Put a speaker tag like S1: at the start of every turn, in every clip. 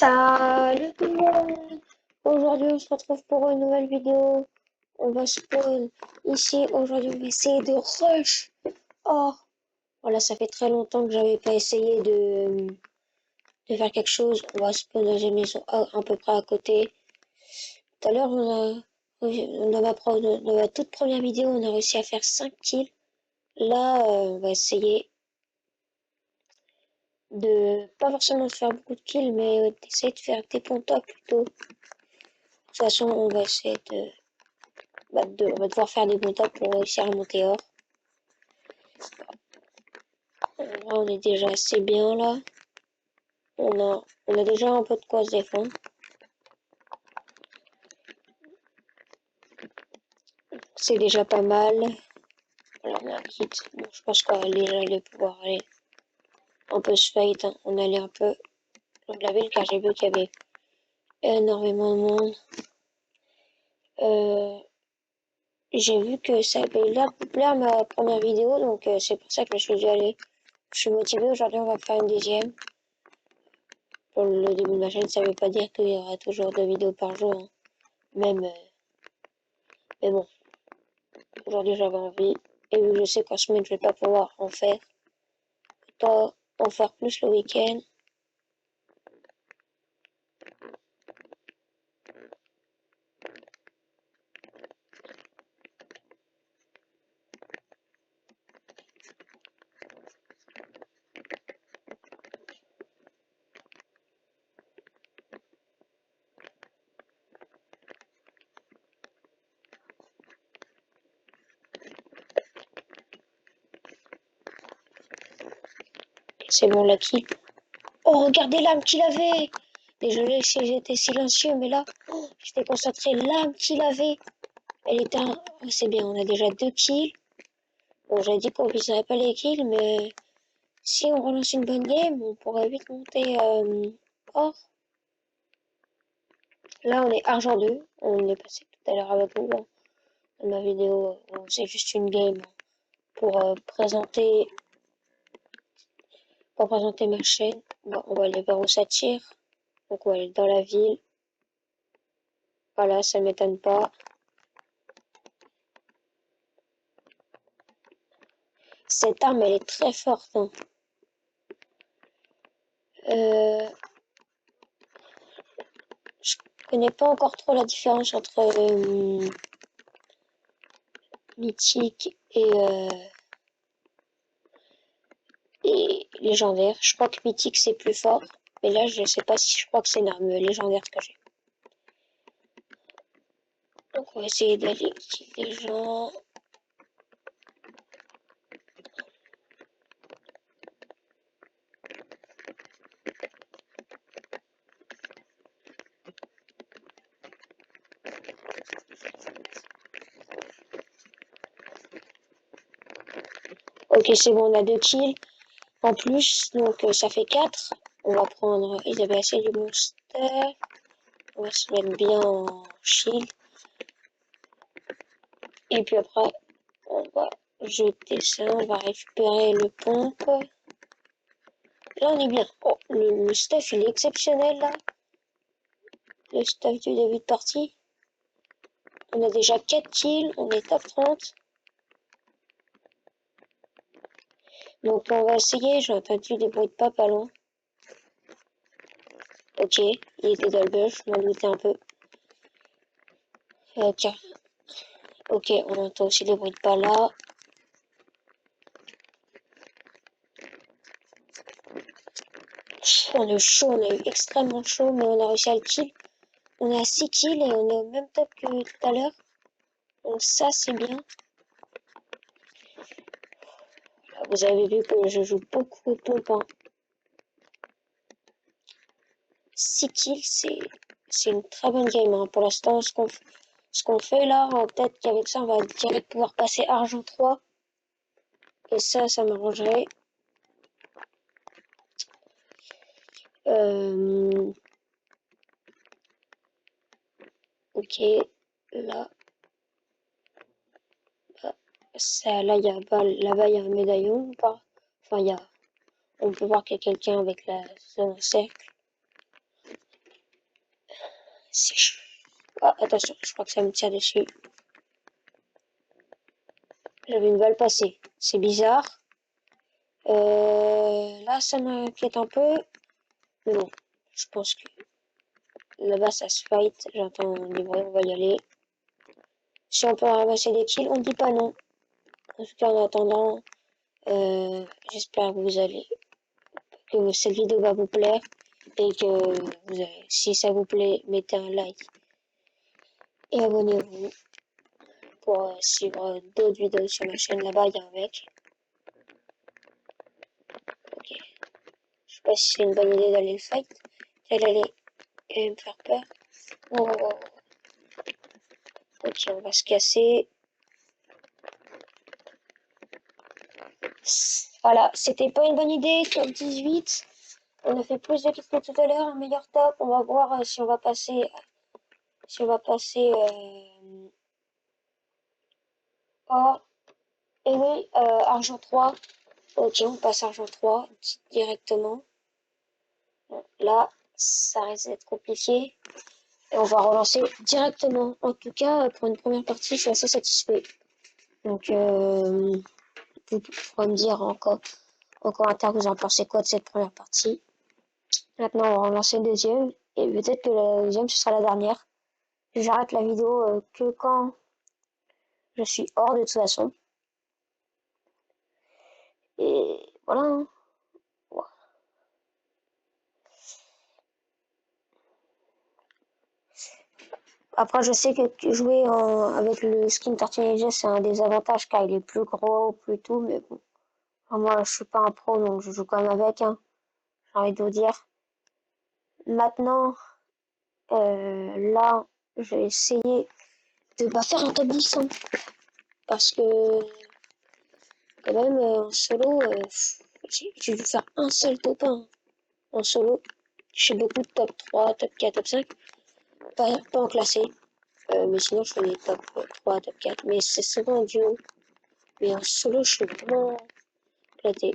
S1: Salut tout le monde! Aujourd'hui on se retrouve pour une nouvelle vidéo. On va spawn ici. Aujourd'hui on va essayer de rush. Oh! Voilà, ça fait très longtemps que j'avais pas essayé de faire quelque chose. On va spawn dans une maison à peu près à côté. Tout à l'heure dans ma toute première vidéo on a réussi à faire 5 kills. Là on va essayer de pas forcément faire beaucoup de kills mais d'essayer de faire des bons tops plutôt. De toute façon on va essayer on va devoir faire des bons tops pour réussir à monter hors. Là, on est déjà assez bien là. On a déjà un peu de quoi se défendre. C'est déjà pas mal. Alors on a un kit. Bon, je pense qu'on va déjà aller pouvoir aller un peu se fight. Hein. On allait un peu dans la ville car j'ai vu qu'il y avait énormément de monde. J'ai vu que ça avait l'air populaire ma première vidéo, donc c'est pour ça que je me suis dit allez, je suis motivée. Aujourd'hui on va faire une deuxième. Pour le début de ma chaîne, ça veut pas dire qu'il y aura toujours 2 vidéos par jour. Hein. Même, mais bon, aujourd'hui j'avais envie. Et vu que je sais qu'en semaine je vais pas pouvoir en faire, autant en faire plus le week-end. C'est bon la kill. Oh regardez l'âme qu'il avait. Désolé si j'étais silencieux, mais là, j'étais concentré. L'âme qu'il avait. Elle était un... Oh, c'est bien, on a déjà 2 kills. Bon, j'avais dit qu'on viserait pas les kills, mais si on relance une bonne game, on pourrait vite monter or. Là, on est argent 2. On est passé tout à l'heure avec vous. Hein. Dans ma vidéo, c'est juste une game pour présenter ma chaîne. Bon, on va aller voir où ça tire. Donc on va aller dans la ville. Voilà, ça m'étonne pas. Cette arme, elle est très forte. Hein. Je connais pas encore trop la différence entre mythique et légendaire. Je crois que mythique c'est plus fort. Mais là, je sais pas si je crois que c'est une arme légendaire que j'ai. Donc on va essayer d'aller kill les gens. Ok, c'est bon, on a 2 kills. En plus, donc ça fait 4. On va prendre... Ils avaient assez du monster. On va se mettre bien en shield. Et puis après, on va jeter ça. On va récupérer le pompe. Là, on est bien. Oh, le stuff, il est exceptionnel, là. Le stuff du début de partie. On a déjà 4 kills. On est top 30. Donc, on va essayer. J'ai entendu des bruits de pas pas loin. Ok, il était dans le bush. Je m'en doutais un peu. Tiens. Ok, on entend aussi des bruits de pas là. On est chaud, on a eu extrêmement chaud, mais on a réussi à le kill. On est à 6 kills et on est au même top que tout à l'heure. Donc ça, c'est bien. Là, vous avez vu que je joue beaucoup de pompe. Hein. 6 kills, c'est une très bonne game. Hein. Pour l'instant, ce qu'on fait là, peut-être qu'avec ça, on va direct pouvoir passer argent 3. Et ça m'arrangerait. Ok, là. Ça, là, là-bas, il y a un médaillon ou pas? Enfin, on peut voir qu'il y a quelqu'un avec la zone cercle. C'est chaud. Ah, attention, je crois que ça me tire dessus. J'avais une balle passée. C'est bizarre. Là, ça m'inquiète un peu. Mais bon, je pense que là-bas, ça se fight. J'entends du bruit, on va y aller. Si on peut ramasser des kills, on dit pas non. En tout cas, en attendant, j'espère que cette vidéo va vous plaire et que si ça vous plaît, mettez un like et abonnez-vous pour suivre d'autres vidéos sur ma chaîne. Là-bas, il y a un mec. Ok. Je sais pas si c'est une bonne idée d'aller le fight. Elle allait me faire peur. Oh, oh, oh. Ok, on va se casser. Voilà, c'était pas une bonne idée. Top 18. On a fait plus de kills que tout à l'heure. Un meilleur top. On va voir si on va passer. Si on va passer. Or. Et oui, argent 3. Ok, on passe argent 3 directement. Bon, là, ça risque d'être compliqué. Et on va relancer directement. En tout cas, pour une première partie, je suis assez satisfait. Donc, vous pourrez me dire en commentaire vous en pensez quoi de cette première partie. Maintenant, on va relancer le deuxième. Et peut-être que la deuxième, ce sera la dernière. J'arrête la vidéo que quand je suis hors de toute façon. Et voilà. Hein. Après, je sais que jouer avec le skin Tortue c'est un désavantage car il est plus gros, plus tout, mais bon. Enfin, moi, je suis pas un pro, donc je joue quand même avec, hein. J'ai envie de vous dire. Maintenant, là, je vais essayer de pas faire un top 10, hein, parce que, quand même, en solo, j'ai dû faire un seul top 1 en solo. J'ai beaucoup de top 3, top 4, top 5, pas en classé. Mais sinon, je fais des top 3, top 4. Mais c'est souvent en duo. Mais en solo, je suis vraiment éclaté.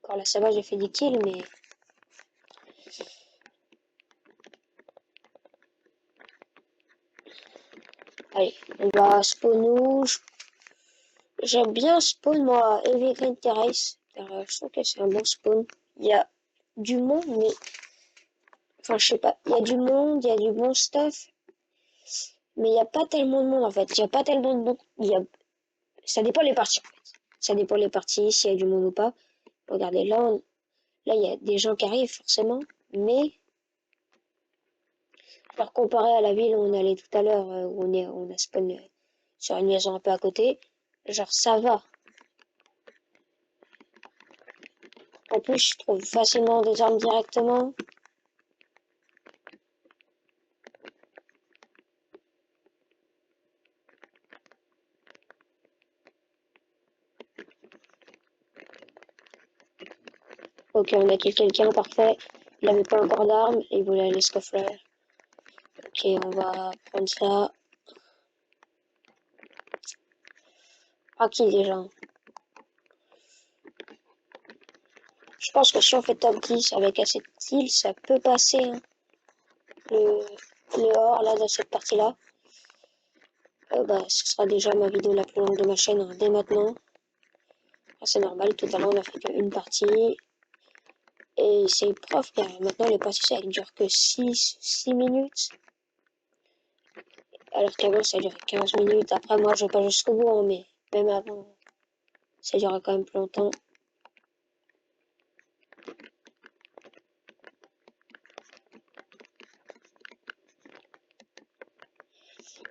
S1: Encore là, ça va, j'ai fait des kills, mais. Allez, on va spawn où j'aime bien spawn, moi, Heavy Green Terrace. Je trouve que c'est un bon spawn. Il y a du monde, mais. Enfin, je sais pas. Il y a du monde, il y a du bon stuff. Mais il n'y a pas tellement de monde, en fait. Il n'y a pas tellement de monde. Ça dépend les parties, en fait. Ça dépend les parties, s'il y a du monde ou pas. Regardez, là, il y a des gens qui arrivent, forcément. Mais. Alors, comparé à la ville où on allait tout à l'heure, où on a spawn sur une maison un peu à côté, genre ça va. En plus, je trouve facilement des armes directement. Ok, on a kill quelqu'un, parfait. Il n'avait pas encore d'armes et il voulait aller scoffler. Ok, on va prendre ça. Ah, qui déjà? Je pense que si on fait top 10 avec assez de kills, ça peut passer, hein, le, le or là dans cette partie-là. Bah, ce sera déjà ma vidéo la plus longue de ma chaîne, hein, dès maintenant. Ah, c'est normal, tout à l'heure on a fait qu'une partie. Et c'est prof car maintenant les parties ça dure que 6 minutes. Alors qu'avant ça durait 15 minutes. Après moi je vais pas jusqu'au bout, hein, mais même avant ça durait quand même plus longtemps.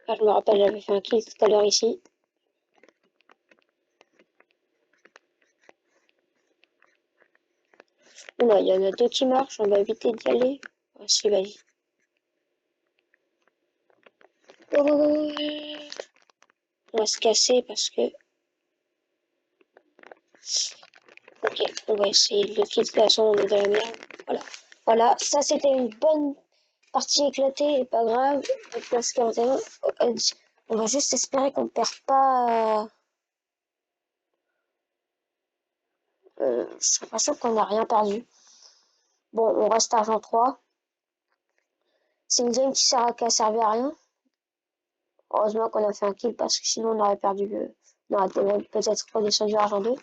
S1: Ah, je me rappelle j'avais fait un kill tout à l'heure ici. Oula, il y en a deux qui marchent, on va éviter d'y aller. Ah, si, vas-y. Oh, on va se casser parce que. Ok, on va essayer de le kill. De toute façon, on est dans la merde. Voilà. Voilà, ça c'était une bonne partie éclatée, et pas grave. Place 41. On va juste espérer qu'on ne perd pas. J'ai l'impression qu'on n'a rien perdu. Bon, on reste argent 3. C'est une zone qui a servi à rien. Heureusement qu'on a fait un kill parce que sinon on aurait perdu on aurait peut-être redescendu argent 2.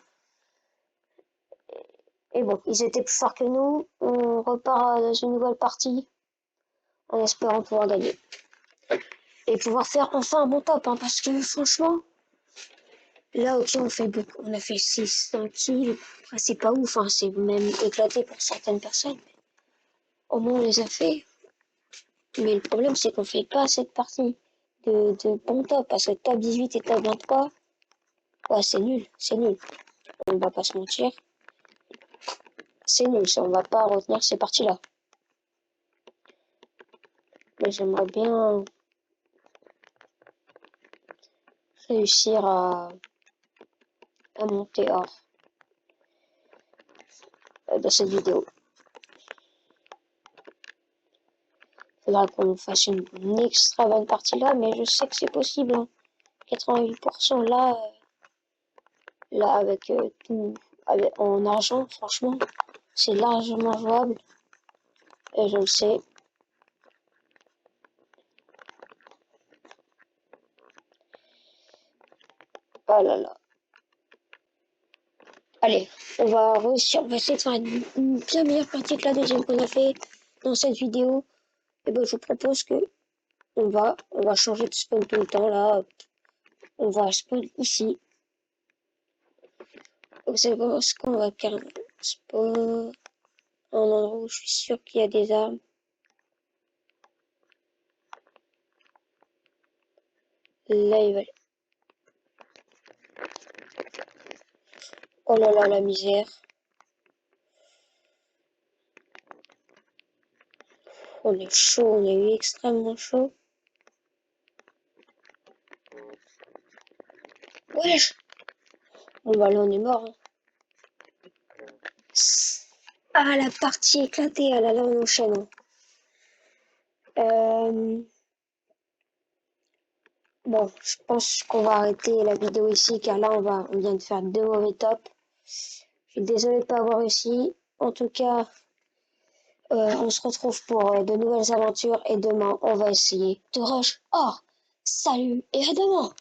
S1: Et bon, ils étaient plus forts que nous. On repart dans une nouvelle partie en espérant pouvoir gagner. Et pouvoir faire enfin un bon top, hein, parce que franchement, là, ok, on a fait 600 kills. Après, c'est pas ouf, hein, c'est même éclaté pour certaines personnes. Au moins, on les a fait. Mais le problème, c'est qu'on fait pas cette partie de bon top, parce que top 18 et top 23, ouais, c'est nul, c'est nul. On va pas se mentir. C'est nul, ça, on va pas retenir ces parties-là. Mais j'aimerais bien réussir à monter hors dans cette vidéo. Faudra qu'on fasse une extra bonne partie là, mais je sais que c'est possible. Hein. 88% là, là avec tout en argent, franchement, c'est largement jouable. Et je le sais. Oh là là. Allez, on va réussir, on va essayer de faire une bien meilleure partie que la deuxième qu'on a fait dans cette vidéo. Et ben je vous propose que on va changer de spawn tout le temps là. On va spawn ici. Vous savez pas ce qu'on va faire. Spawn un endroit où je suis sûr qu'il y a des armes. Là il va. Oh là là la misère. On est chaud, on est extrêmement chaud. Wesh. Bon bah là on est mort. Hein. Ah la partie éclatée, ah là là on enchaîne. Hein. Bon, je pense qu'on va arrêter la vidéo ici car là on vient de faire 2 mauvais tops. Je suis désolé de ne pas avoir réussi. En tout cas, on se retrouve pour de nouvelles aventures et demain on va essayer de rush. Oh, salut et à demain!